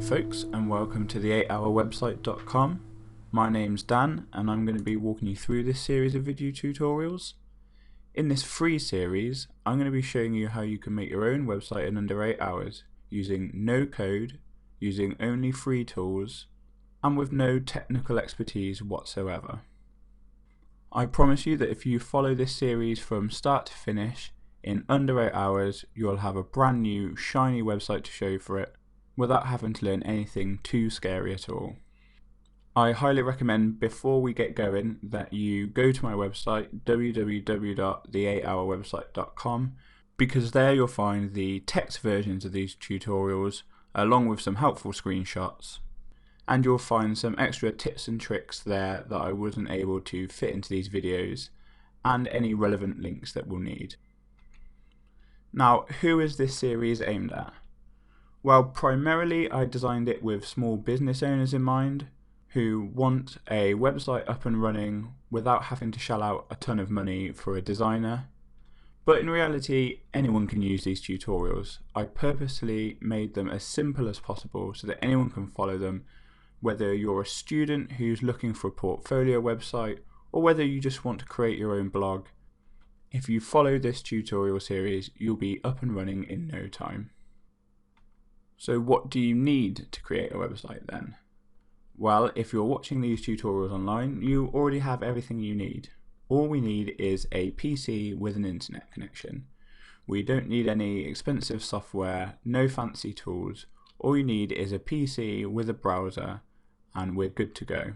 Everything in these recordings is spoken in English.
folks, and welcome to the 8hourwebsite.com. My name's Dan and I'm going to be walking you through this series of video tutorials. In this free series, I'm going to be showing you how you can make your own website in under 8 hours using no code, using only free tools, and with no technical expertise whatsoever. I promise you that if you follow this series from start to finish, in under 8 hours you'll have a brand new shiny website to show for it without having to learn anything too scary at all. I highly recommend before we get going that you go to my website www.the8hourwebsite.com, because there you'll find the text versions of these tutorials along with some helpful screenshots, and you'll find some extra tips and tricks there that I wasn't able to fit into these videos, and any relevant links that we'll need. Now, who is this series aimed at? Well, primarily I designed it with small business owners in mind who want a website up and running without having to shell out a ton of money for a designer. But in reality, anyone can use these tutorials. I purposely made them as simple as possible so that anyone can follow them, whether you're a student who's looking for a portfolio website or whether you just want to create your own blog. If you follow this tutorial series, you'll be up and running in no time. So what do you need to create a website then? Well, if you're watching these tutorials online, you already have everything you need. All we need is a PC with an internet connection. We don't need any expensive software, no fancy tools. All you need is a PC with a browser and we're good to go.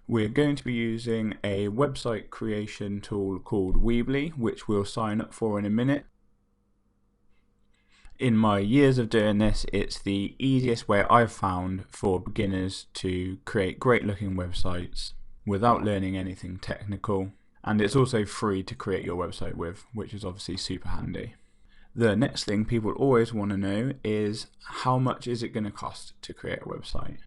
We're going to be using a website creation tool called Weebly, which we'll sign up for in a minute. In my years of doing this, it's the easiest way I've found for beginners to create great looking websites without learning anything technical, and it's also free to create your website with, which is obviously super handy. The next thing people always want to know is how much is it going to cost to create a website.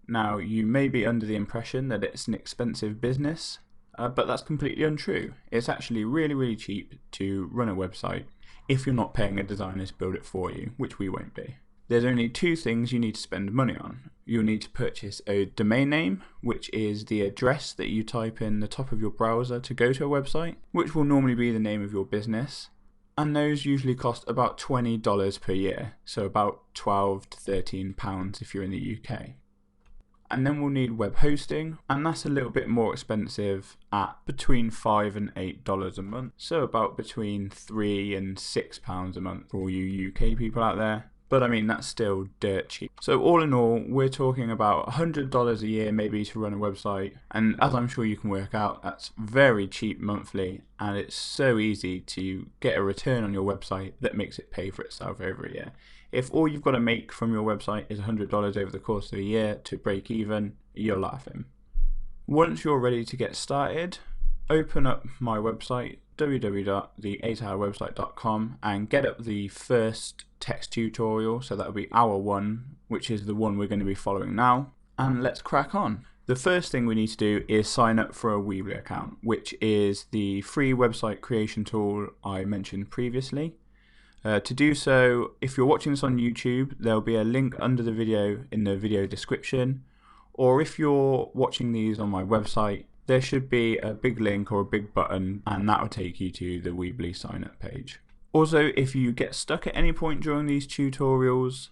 Now, you may be under the impression that it's an expensive business, but that's completely untrue. It's actually really cheap to run a website if you're not paying a designer to build it for you, which we won't be. There's only two things you need to spend money on. You'll need to purchase a domain name, which is the address that you type in the top of your browser to go to a website, which will normally be the name of your business, and those usually cost about $20 per year, so about £12 to £13 if you're in the UK. And then we'll need web hosting, and that's a little bit more expensive at between $5 and $8 a month, so about between £3 and £6 a month for all you UK people out there. But I mean, that's still dirt cheap. So all in all, we're talking about $100 a year maybe to run a website, and as I'm sure you can work out, that's very cheap monthly, and it's so easy to get a return on your website that makes it pay for itself over a year. If all you've got to make from your website is $100 over the course of a year to break even, you're laughing. Once you're ready to get started, open up my website www.the8hourwebsite.com and get up the first text tutorial, so that'll be hour 1, which is the one we're going to be following now, and let's crack on. The first thing we need to do is sign up for a Weebly account, which is the free website creation tool I mentioned previously. To do so, if you're watching this on YouTube, there'll be a link under the video in the video description, or if you're watching these on my website, there should be a big link or a big button, and that will take you to the Weebly sign up page. Also, if you get stuck at any point during these tutorials,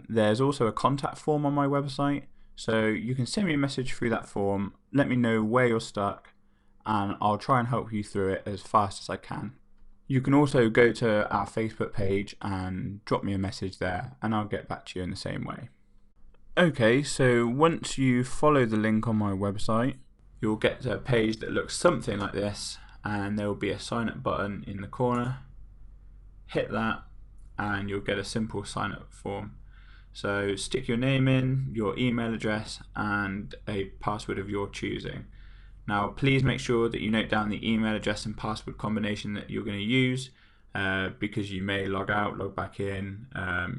there's also a contact form on my website, so you can send me a message through that form, let me know where you're stuck, and I'll try and help you through it as fast as I can. You can also go to our Facebook page and drop me a message there, and I'll get back to you in the same way. Okay, so once you follow the link on my website, you'll get to a page that looks something like this, and there will be a sign up button in the corner. Hit that and you'll get a simple sign up form. So stick your name in, your email address, and a password of your choosing. Now please make sure that you note down the email address and password combination that you're going to use, because you may log out, log back in,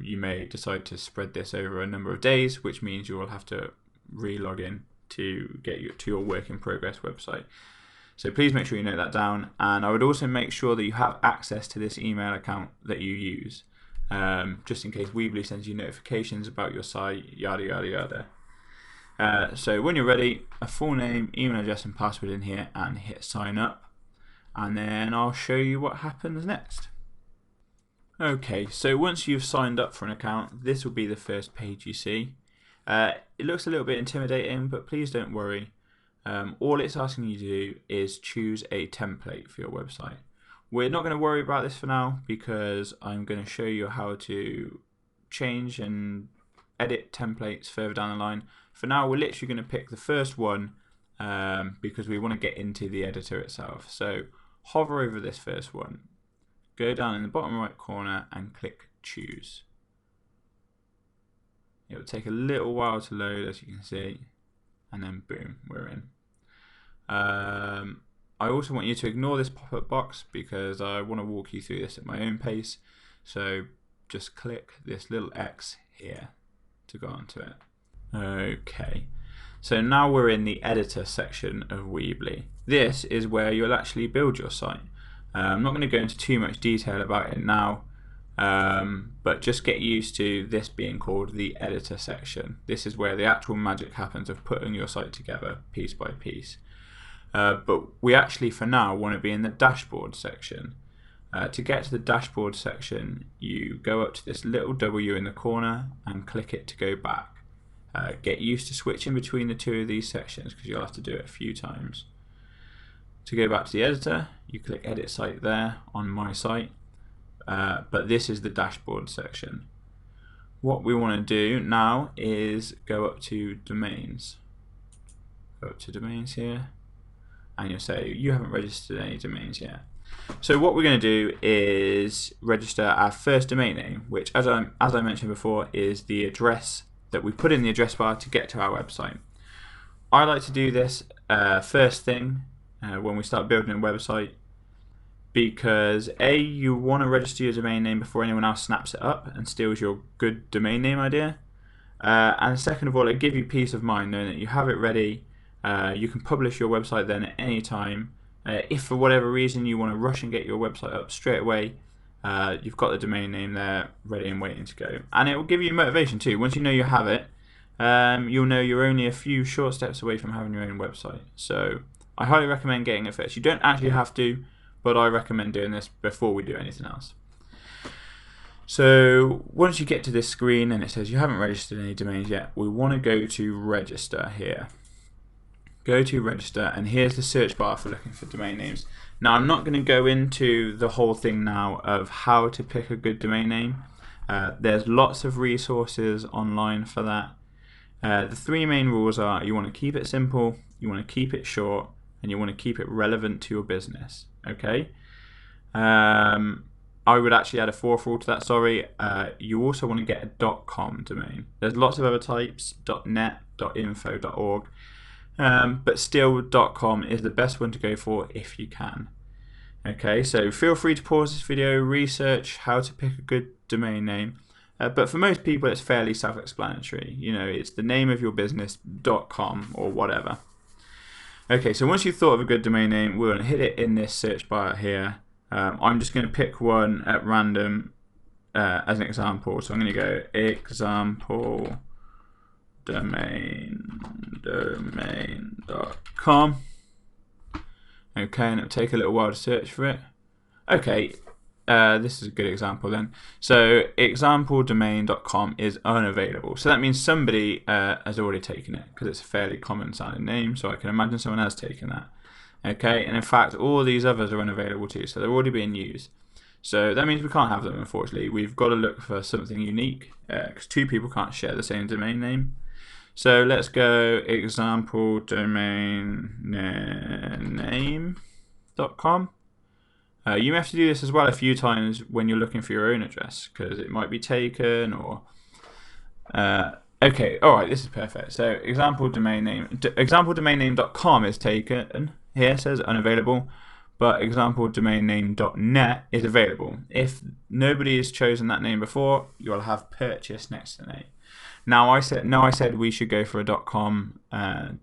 you may decide to spread this over a number of days, which means you will have to re-log in to get you to your work in progress website. So please make sure you note that down, and I would also make sure that you have access to this email account that you use. just in case Weebly sends you notifications about your site, yada yada yada. So when you're ready, a full name, email address and password in here, and hit sign up, and then I'll show you what happens next. Okay, so once you've signed up for an account, this will be the first page you see. It looks a little bit intimidating, but please don't worry. All it's asking you to do is choose a template for your website. We're not going to worry about this for now because I'm going to show you how to change and edit templates further down the line. For now, we're literally going to pick the first one because we want to get into the editor itself. So hover over this first one. Go down in the bottom right corner and click choose. It will take a little while to load, as you can see, and then boom, we're in. I also want you to ignore this pop-up box because I want to walk you through this at my own pace. So just click this little X here to go onto it. Okay, so now we're in the editor section of Weebly. This is where you'll actually build your site. I'm not going to go into too much detail about it now, but just get used to this being called the editor section. This is where the actual magic happens of putting your site together piece by piece. But we actually for now want to be in the dashboard section. To get to the dashboard section, you go up to this little W in the corner and click it to go back. Get used to switching between the two of these sections because you'll have to do it a few times. To go back to the editor, you click edit site there on my site, but this is the dashboard section. What we want to do now is go up to domains. Go up to domains here, and you'll say you haven't registered any domains yet. So what we're going to do is register our first domain name, which as I mentioned before is the address that we put in the address bar to get to our website. I like to do this first thing when we start building a website because you want to register your domain name before anyone else snaps it up and steals your good domain name idea, and second of all, it gives you peace of mind knowing that you have it ready. You can publish your website then at any time. If for whatever reason you want to rush and get your website up straight away, you've got the domain name there ready and waiting to go, and it will give you motivation too. Once you know you have it, you'll know you're only a few short steps away from having your own website. So I highly recommend getting it first. You don't actually have to, but I recommend doing this before we do anything else. So once you get to this screen and it says you haven't registered any domains yet, we want to go to register here. Go to register, and here's the search bar for looking for domain names. Now I'm not going to go into the whole thing now of how to pick a good domain name. There's lots of resources online for that. The three main rules are you want to keep it simple, you want to keep it short, and you want to keep it relevant to your business. Okay. I would actually add a fourth rule to that. Sorry. You also want to get a .com domain. There's lots of other types: .net, .info, .org, but still .com is the best one to go for if you can. Okay. So feel free to pause this video, research how to pick a good domain name. But for most people, it's fairly self-explanatory. You know, it's the name of your business .com or whatever. Okay, so once you've thought of a good domain name, we're going to hit it in this search bar here. I'm just going to pick one at random as an example. So I'm going to go example domain.com. Okay, and it'll take a little while to search for it. Okay, this is a good example then. So exampledomain.com is unavailable. So that means somebody has already taken it because it's a fairly common sounding name. So I can imagine someone has taken that. Okay, and in fact all these others are unavailable too. So they're already being used. So that means we can't have them, unfortunately. We've got to look for something unique because two people can't share the same domain name. So let's go exampledomain.com. You may have to do this as well a few times when you're looking for your own address because it might be taken or... okay, alright, this is perfect. So example domain name, exampledomainname.com is taken. Here it says unavailable, but exampledomainname.net is available. If nobody has chosen that name before, you'll have purchase next to the name. Now I said we should go for a .com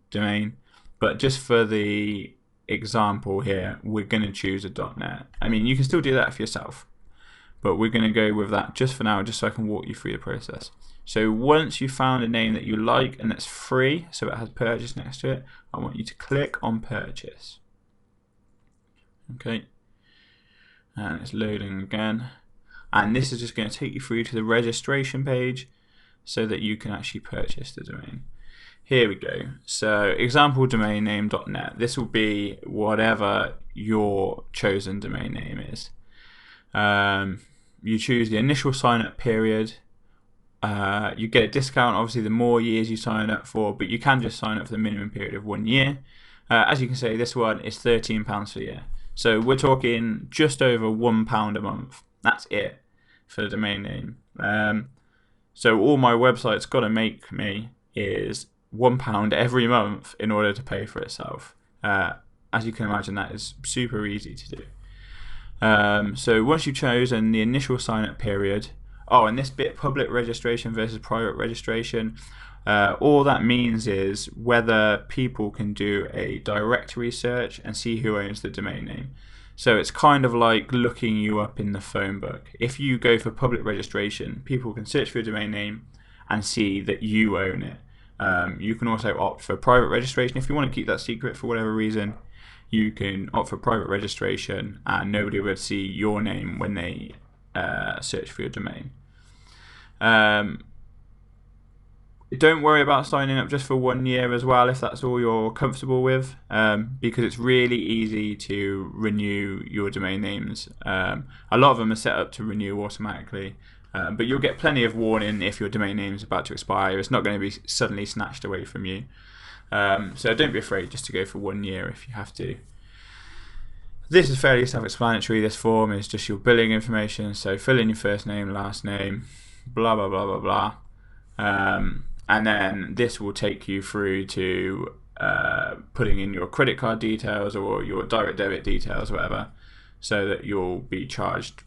domain, but just for the example here, we're going to choose a .net. I mean, you can still do that for yourself, but we're going to go with that just for now, just so I can walk you through the process. So once you've found a name that you like and that's free, so it has purchase next to it, I want you to click on purchase. Okay, and it's loading again, and this is just going to take you through to the registration page so that you can actually purchase the domain. Here we go. So example domain name.net. This will be whatever your chosen domain name is. You choose the initial sign up period. You get a discount, obviously, the more years you sign up for, but you can just sign up for the minimum period of 1 year. As you can see, this one is £13 per year. So we're talking just over £1 a month. That's it for the domain name. So all my website's got to make me is £1 every month in order to pay for itself. As you can imagine, that is super easy to do. So once you've chosen the initial sign up period, and this bit, public registration versus private registration, all that means is whether people can do a directory search and see who owns the domain name. So it's kind of like looking you up in the phone book. If you go for public registration, people can search for your domain name and see that you own it. You can also opt for private registration. If you want to keep that secret for whatever reason, you can opt for private registration and nobody will see your name when they search for your domain. Don't worry about signing up just for 1 year as well, if that's all you're comfortable with, because it's really easy to renew your domain names. A lot of them are set up to renew automatically, but you'll get plenty of warning if your domain name is about to expire. It's not going to be suddenly snatched away from you. So don't be afraid just to go for 1 year if you have to. This is fairly self-explanatory. This form is just your billing information, so fill in your first name, last name, blah blah blah blah blah, and then this will take you through to putting in your credit card details or your direct debit details, whatever, so that you'll be charged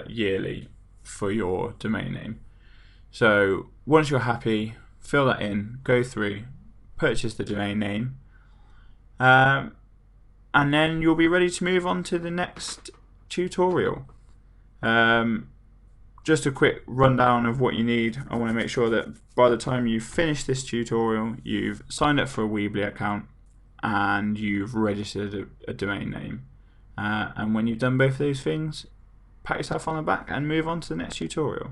yearly for your domain name. So once you're happy, fill that in, go through, purchase the domain name, and then you'll be ready to move on to the next tutorial. Just a quick rundown of what you need. I want to make sure that by the time you finish this tutorial, you've signed up for a Weebly account and you've registered a domain name. And when you've done both of those things, pat yourself on the back and move on to the next tutorial.